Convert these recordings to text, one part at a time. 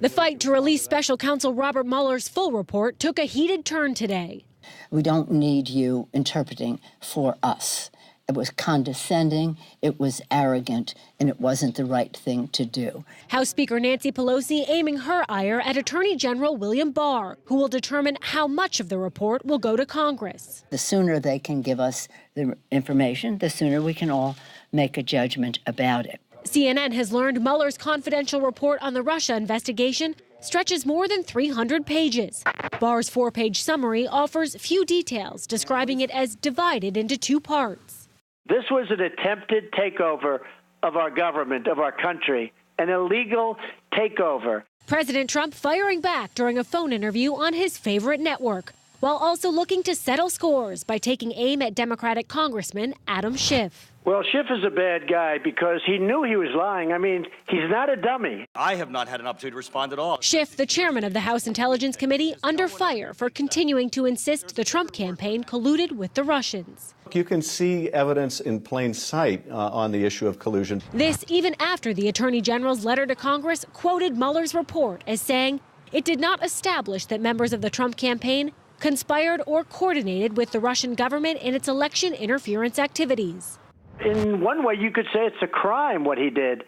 The fight to release special counsel Robert Mueller's full report took a heated turn today. We don't need you interpreting for us. It was condescending, it was arrogant, and it wasn't the right thing to do. House Speaker Nancy Pelosi aiming her ire at Attorney General Bill Barr, who will determine how much of the report will go to Congress. The sooner they can give us the information, the sooner we can all make a judgment about it. CNN has learned Mueller's confidential report on the Russia investigation stretches more than 300 pages. Barr's 4-page summary offers few details, describing it as divided into 2 parts. This was an attempted takeover of our government, of our country, an illegal takeover. President Trump firing back during a phone interview on his favorite network, while also looking to settle scores by taking aim at Democratic Congressman Adam Schiff. Well, Schiff is a bad guy because he knew he was lying. I mean, he's not a dummy. I have not had an opportunity to respond at all. Schiff, the chairman of the House Intelligence Committee, under fire for continuing to insist the Trump campaign colluded with the Russians. You can see evidence in plain sight on the issue of collusion. This even after the Attorney General's letter to Congress quoted Mueller's report as saying it did not establish that members of the Trump campaign conspired or coordinated with the Russian government in its election interference activities. In one way, you could say it's a crime what he did,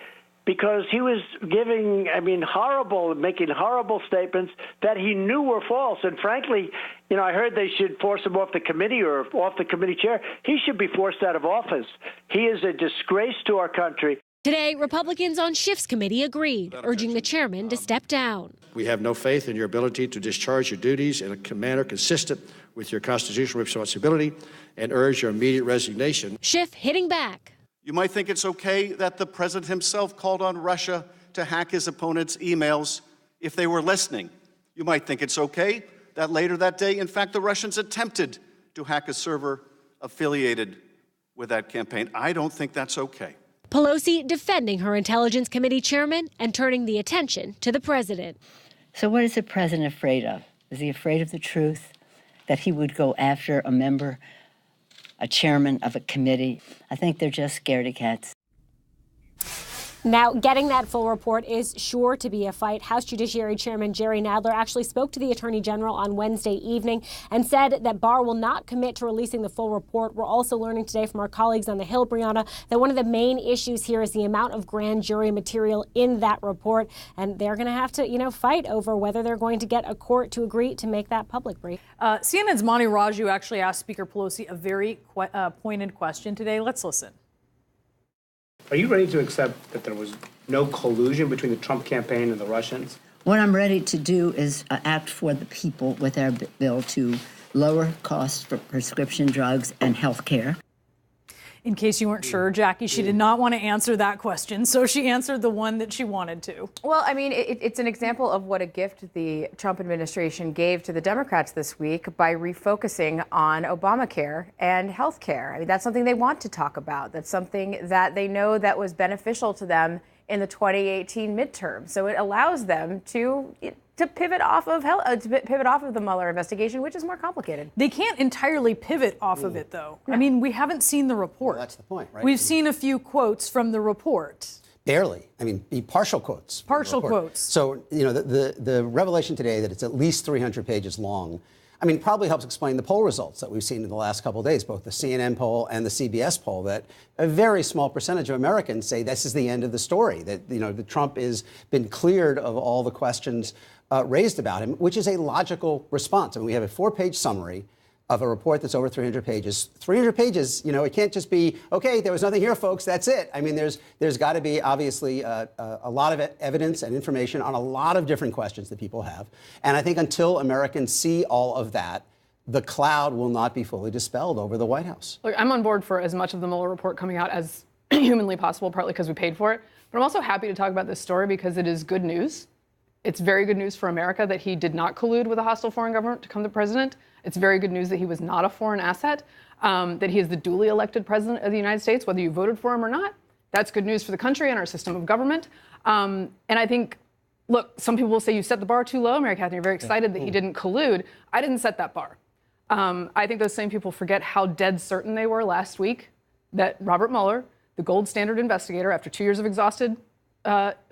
because he was giving, making horrible statements that he knew were false. And frankly, I heard they should force him off the committee or off the committee chair. He should be forced out of office. He is a disgrace to our country. Today, Republicans on Schiff's committee agreed, urging the chairman to step down. We have no faith in your ability to discharge your duties in a manner consistent with your constitutional responsibility and urge your immediate resignation. Schiff hitting back. You might think it's okay that the president himself called on Russia to hack his opponent's emails if they were listening. You might think it's okay that later that day, in fact, the Russians attempted to hack a server affiliated with that campaign. I don't think that's okay. Pelosi defending her Intelligence Committee chairman and turning the attention to the president. So what is the president afraid of? Is he afraid of the truth? That he would go after a member, a chairman of a committee? I think they're just scaredy cats. Now, getting that full report is sure to be a fight. House Judiciary Chairman Jerry Nadler actually spoke to the Attorney General on Wednesday evening and said that Barr will not commit to releasing the full report. We're also learning today from our colleagues on the Hill, Brianna, that one of the main issues here is the amount of grand jury material in that report. And they're going to have to, fight over whether they're going to get a court to agree to make that public brief. CNN's Mani Raju actually asked Speaker Pelosi a very pointed question today. Let's listen. Are you ready to accept that there was no collusion between the Trump campaign and the Russians? What I'm ready to do is act for the people with our bill to lower costs for prescription drugs and health care. In case you weren't sure, Jackie, she did not want to answer that question, so she answered the one that she wanted to. Well, I mean, it's an example of what a gift the Trump administration gave to the Democrats this week by refocusing on Obamacare and health care. I mean, that's something they want to talk about. That's something that they know that was beneficial to them in the 2018 midterm. So it allows them to pivot off of the Mueller investigation, which is more complicated. They can't entirely pivot off of it, though. No. I mean, we haven't seen the report. Well, that's the point, right? We've seen a few quotes from the report. Barely. I mean, partial quotes. Partial quotes. So, the revelation today that it's at least 300 pages long, probably helps explain the poll results that we've seen in the last couple of days, both the CNN poll and the CBS poll, that a very small percentage of Americans say this is the end of the story, that, that Trump has been cleared of all the questions raised about him, which is a logical response. We have a 4-page summary of a report that's over 300 pages. 300 pages, it can't just be, okay, there was nothing here, folks, that's it. There's got to be, obviously, a lot of evidence and information on a lot of different questions that people have. And I think until Americans see all of that, the cloud will not be fully dispelled over the White House. Look, I'm on board for as much of the Mueller report coming out as humanly possible, partly because we paid for it. But I'm also happy to talk about this story because it is good news. It's very good news for America that he did not collude with a hostile foreign government to become the president. It's very good news that he was not a foreign asset, that he is the duly elected president of the United States, whether you voted for him or not. That's good news for the country and our system of government. And I think, look, some people will say you set the bar too low, Mary Catherine. You're very excited that he didn't collude. I didn't set that bar. I think those same people forget how dead certain they were last week that Robert Mueller, the gold standard investigator, after 2 years of exhausted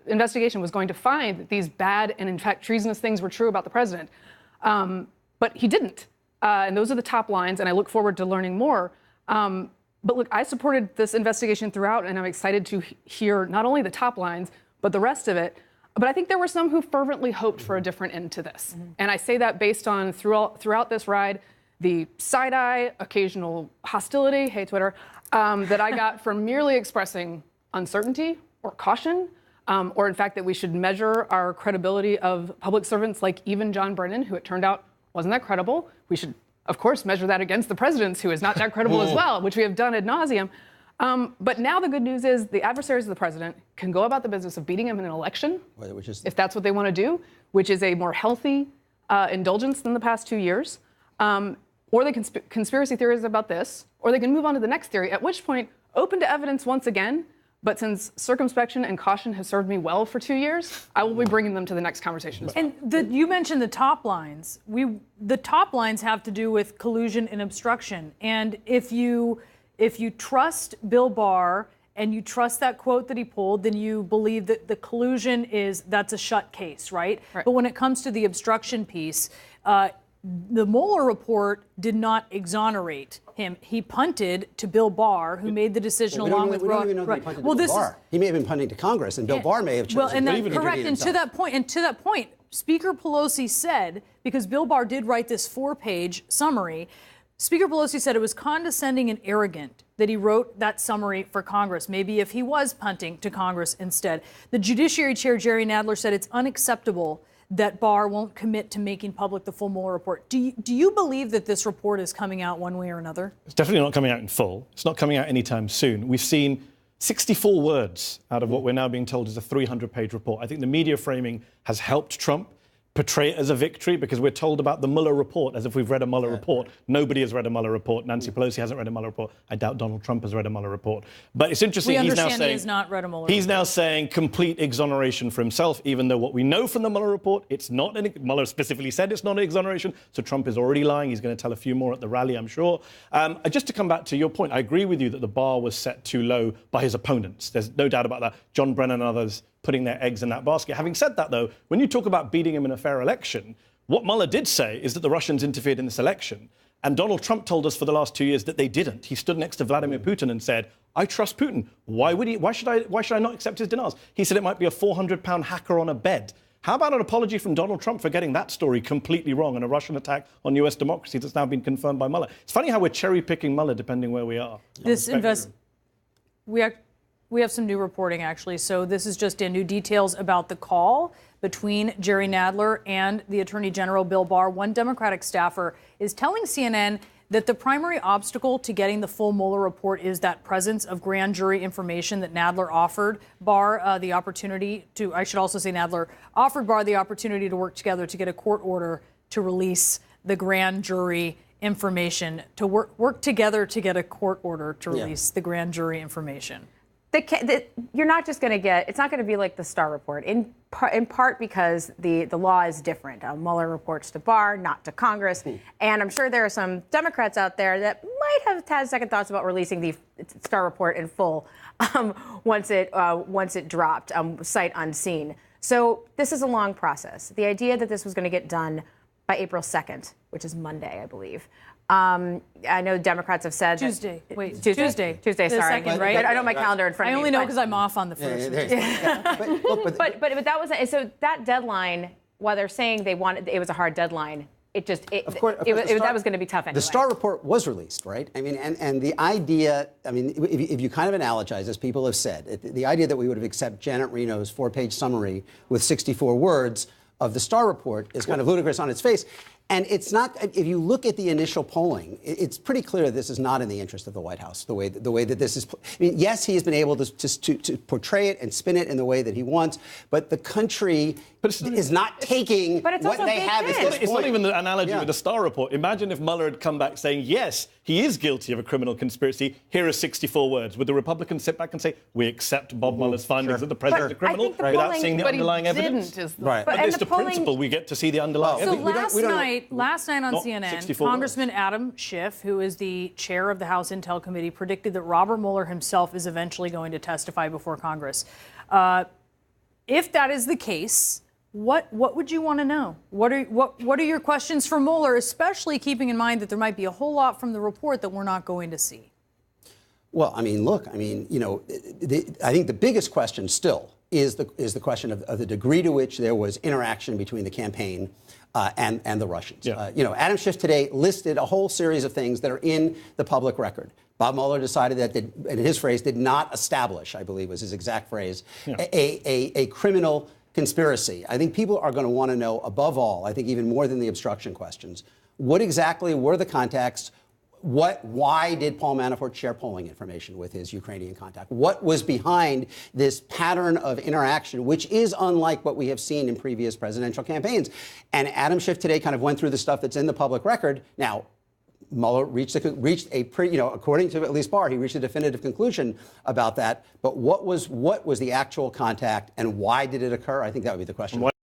investigation was going to find that these bad and, in fact, treasonous things were true about the president. But he didn't. And those are the top lines, and I look forward to learning more. But look, I supported this investigation throughout, and I'm excited to hear not only the top lines, but the rest of it. But I think there were some who fervently hoped for a different end to this. And I say that based on throughout this ride, the side-eye, occasional hostility, hey, Twitter, that I got from merely expressing uncertainty or caution, or in fact that we should measure our credibility of public servants like even John Brennan, who it turned out wasn't that credible. We should, of course, measure that against the president's, who is not that credible as well, which we have done ad nauseum. But now the good news is the adversaries of the president can go about the business of beating him in an election, if that's what they want to do, which is a more healthy indulgence than the past 2 years. Or they can conspiracy theories about this, or they can move on to the next theory, at which point, open to evidence once again. But since circumspection and caution have served me well for 2 years, I will be bringing them to the next conversation as well. And you mentioned the top lines. The top lines have to do with collusion and obstruction. And if you trust Bill Barr and you trust that quote that he pulled, then you believe that the collusion that's a shut case, right? But when it comes to the obstruction piece, the Mueller report did not exonerate him. He punted to Bill Barr, who made the decision along with Ross. We don't even know that he punted to Bill Barr. He may have been punting to Congress, and Bill Barr may have chosen to even correct. And to that point, Speaker Pelosi said, because Bill Barr did write this 4-page summary, Speaker Pelosi said it was condescending and arrogant that he wrote that summary for Congress. Maybe if he was punting to Congress instead. The Judiciary Chair, Jerry Nadler, said it's unacceptable that Barr won't commit to making public the full Mueller report. Do you believe that this report is coming out one way or another? It's definitely not coming out in full. It's not coming out anytime soon. We've seen 64 words out of what we're now being told is a 300-page report. I think the media framing has helped Trump portray it as a victory, because we're told about the Mueller report as if we've read a Mueller report. Nobody has read a Mueller report. Nancy Pelosi hasn't read a Mueller report. I doubt Donald Trump has read a Mueller report. But it's interesting. We understand he has not read a Mueller report. He's now saying complete exoneration for himself, even though what we know from the Mueller report, it's not. Mueller specifically said it's not an exoneration. So Trump is already lying. He's going to tell a few more at the rally, I'm sure. Just to come back to your point, I agree with you that the bar was set too low by his opponents. There's no doubt about that. John Brennan and others putting their eggs in that basket. Having said that, though, when you talk about beating him in a fair election, what Mueller did say is that the Russians interfered in this election. And Donald Trump told us for the last 2 years that they didn't. He stood next to Vladimir Putin and said, I trust Putin. Why should I not accept his denials? He said it might be a 400-pound hacker on a bed. How about an apology from Donald Trump for getting that story completely wrong and a Russian attack on U.S. democracy that's now been confirmed by Mueller? It's funny how we're cherry-picking Mueller depending where we are. We have some new reporting, actually. So this is just in new details about the call between Jerry Nadler and the Attorney General Bill Barr. One Democratic staffer is telling CNN that the primary obstacle to getting the full Mueller report is that presence of grand jury information that Nadler offered Barr the opportunity to, I should also say Nadler offered Barr the opportunity to work together to get a court order to release the grand jury information, to work together to get a court order to release the grand jury information. You're not just going to get, it's not going to be like the Starr report, in part because the law is different. Mueller reports to Barr, not to Congress. And I'm sure there are some Democrats out there that might have had second thoughts about releasing the Starr report in full once it dropped, sight unseen. So this is a long process. The idea that this was going to get done by April 2nd, which is Monday, I believe. I know Democrats have said Tuesday, sorry. The 2nd, right? I don't have my calendar in front of me. I only know because I'm off on the 1st. But that was so that deadline. While they're saying they wanted, it was a hard deadline. That was going to be tough anyway. The Starr report was released, right? I mean, and the idea, I mean, if you kind of analogize, as people have said, the idea that we would have accepted Janet Reno's 4-page summary with 64 words of the Starr report is kind of ludicrous on its face. And it's not, if you look at the initial polling, it's pretty clear that this is not in the interest of the White House, the way that this is. I mean, yes, he has been able to portray it and spin it in the way that he wants, but the country is not taking what they have at this point. It's not even the analogy with the Starr report. Imagine if Mueller had come back saying, yes, he is guilty of a criminal conspiracy. Here are 64 words. Would the Republicans sit back and say, we accept Bob Mueller's findings that the president is a criminal without seeing the underlying evidence? Right. But it's the principle we get to see the underlying evidence. So last night on CNN, Congressman Adam Schiff, who is the chair of the House Intel Committee, predicted that Robert Mueller himself is eventually going to testify before Congress. if that is the case, what would you want to know? What are your questions for Mueller, especially keeping in mind that there might be a whole lot from the report that we're not going to see? Well, I mean, look, I mean, you know, I think the biggest question still is the question of the degree to which there was interaction between the campaign and the Russians. Yeah. You know, Adam Schiff today listed a whole series of things that are in the public record. Bob Mueller decided that, in his phrase, did not establish, I believe was his exact phrase, a criminal conspiracy. I think people are going to want to know, above all, I think even more than the obstruction questions, what exactly were the contacts? Why did Paul Manafort share polling information with his Ukrainian contact? What was behind this pattern of interaction, which is unlike what we have seen in previous presidential campaigns? And Adam Schiff today kind of went through the stuff that's in the public record. Now, Mueller reached according to at least Barr, he reached a definitive conclusion about that. But what was the actual contact and why did it occur? I think that would be the question.